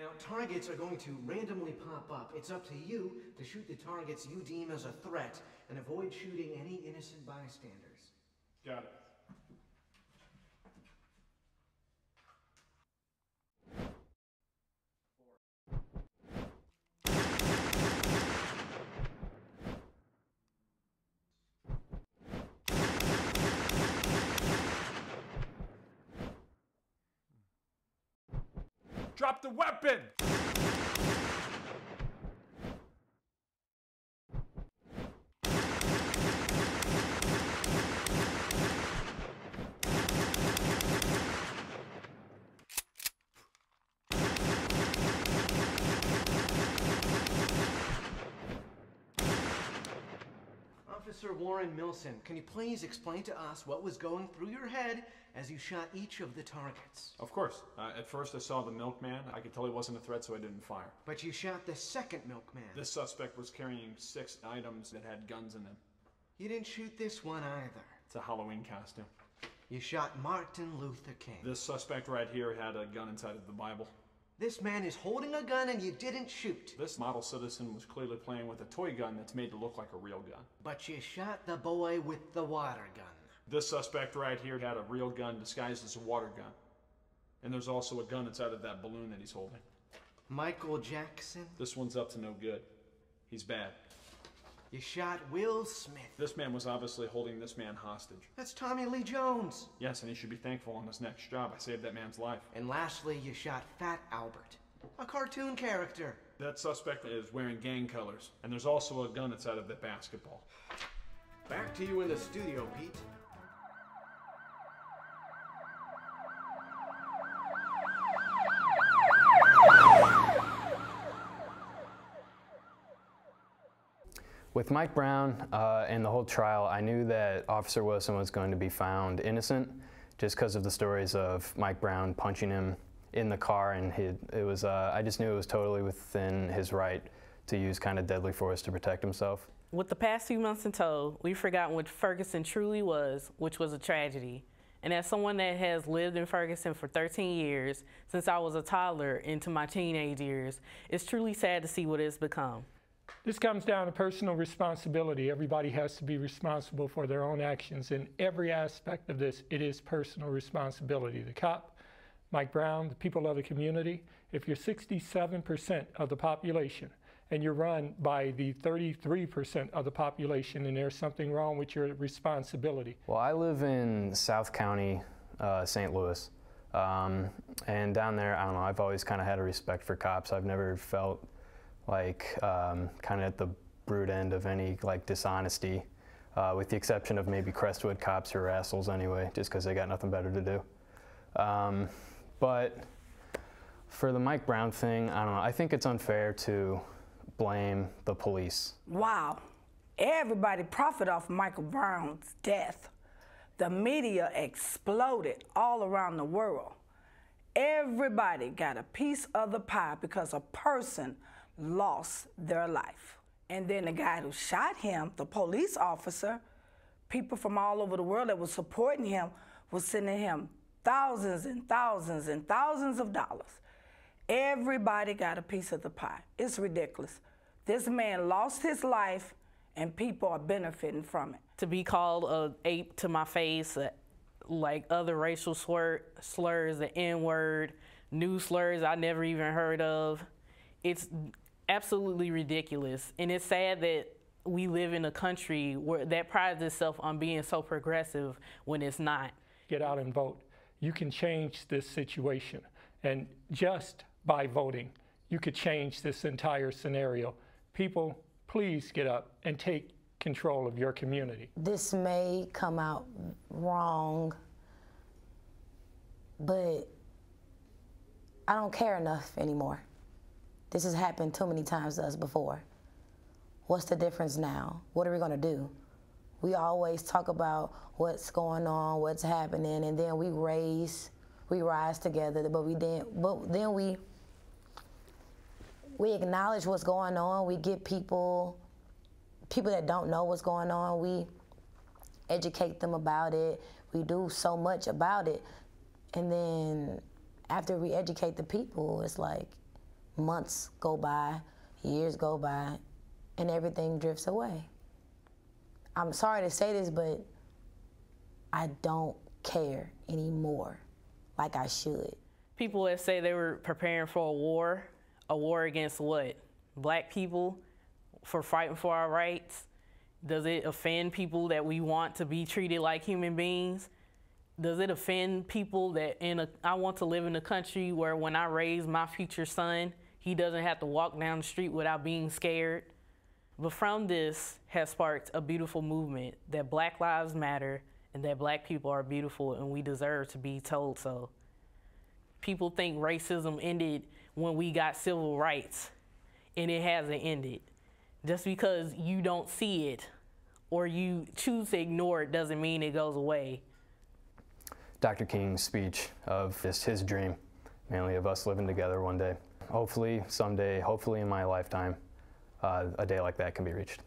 Now, targets are going to randomly pop up. It's up to you to shoot the targets you deem as a threat and avoid shooting any innocent bystanders. Got it. Drop the weapon! Officer Warren Milson, can you please explain to us what was going through your head as you shot each of the targets? Of course. At first I saw the milkman. I could tell he wasn't a threat, so I didn't fire. But you shot the second milkman. This suspect was carrying 6 items that had guns in them. You didn't shoot this one either. It's a Halloween costume. You shot Martin Luther King. This suspect right here had a gun inside of the Bible. This man is holding a gun and you didn't shoot. This model citizen was clearly playing with a toy gun that's made to look like a real gun. But you shot the boy with the water gun. This suspect right here had a real gun disguised as a water gun. And there's also a gun inside of that balloon that he's holding. Michael Jackson? This one's up to no good. He's bad. You shot Will Smith. This man was obviously holding this man hostage. That's Tommy Lee Jones. Yes, and he should be thankful on his next job. I saved that man's life. And lastly, you shot Fat Albert, a cartoon character. That suspect is wearing gang colors, and there's also a gun inside of that basketball. Back to you in the studio, Pete. With Mike Brown and the whole trial, I knew that Officer Wilson was going to be found innocent just because of the stories of Mike Brown punching him in the car, and I just knew it was totally within his right to use kind of deadly force to protect himself. With the past few months in tow, we've forgotten what Ferguson truly was, which was a tragedy. And as someone that has lived in Ferguson for 13 years, since I was a toddler into my teenage years, it's truly sad to see what it's become. This comes down to personal responsibility. Everybody has to be responsible for their own actions. In every aspect of this, it is personal responsibility. The cop, Mike Brown, the people of the community. If you're 67% of the population and you're run by the 33% of the population, and there's something wrong with your responsibility. Well, I live in South County, St. Louis. And down there, I don't know, I've always kind of had a respect for cops. I've never felt like kind of at the brute end of any like dishonesty, with the exception of maybe Crestwood cops who are assholes anyway, just because they got nothing better to do. But for the Mike Brown thing, I don't know, I think it's unfair to blame the police. Wow, everybody profited off Michael Brown's death. The media exploded all around the world. Everybody got a piece of the pie because a person lost their life. And then the guy who shot him, the police officer, people from all over the world that was supporting him was sending him thousands and thousands and thousands of dollars. Everybody got a piece of the pie. It's ridiculous. This man lost his life and people are benefiting from it. To be called an ape to my face, like other racial slurs, the N-word, new slurs I never even heard of, it's absolutely ridiculous. And it's sad that we live in a country where that prides itself on being so progressive when it's not. Get out and vote. You can change this situation. And just by voting, you could change this entire scenario. People, please get up and take control of your community. This may come out wrong, but I don't care enough anymore. This has happened too many times to us before. What's the difference now? What are we gonna do? We always talk about what's going on, what's happening, and then we rise together, but then we acknowledge what's going on. We get people that don't know what's going on, we educate them about it. We do so much about it. And then after we educate the people, it's like, months go by, years go by, and everything drifts away. I'm sorry to say this, but I don't care anymore like I should. People that say they were preparing for a war against what? Black people, for fighting for our rights? Does it offend people that we want to be treated like human beings? Does it offend people that I want to live in a country where when I raise my future son, he doesn't have to walk down the street without being scared? But from this has sparked a beautiful movement that Black Lives Matter and that Black people are beautiful and we deserve to be told so. People think racism ended when we got civil rights, and it hasn't ended. Just because you don't see it or you choose to ignore it doesn't mean it goes away. Dr. King's speech of just his dream, mainly of us living together one day. Hopefully, someday, hopefully in my lifetime, a day like that can be reached.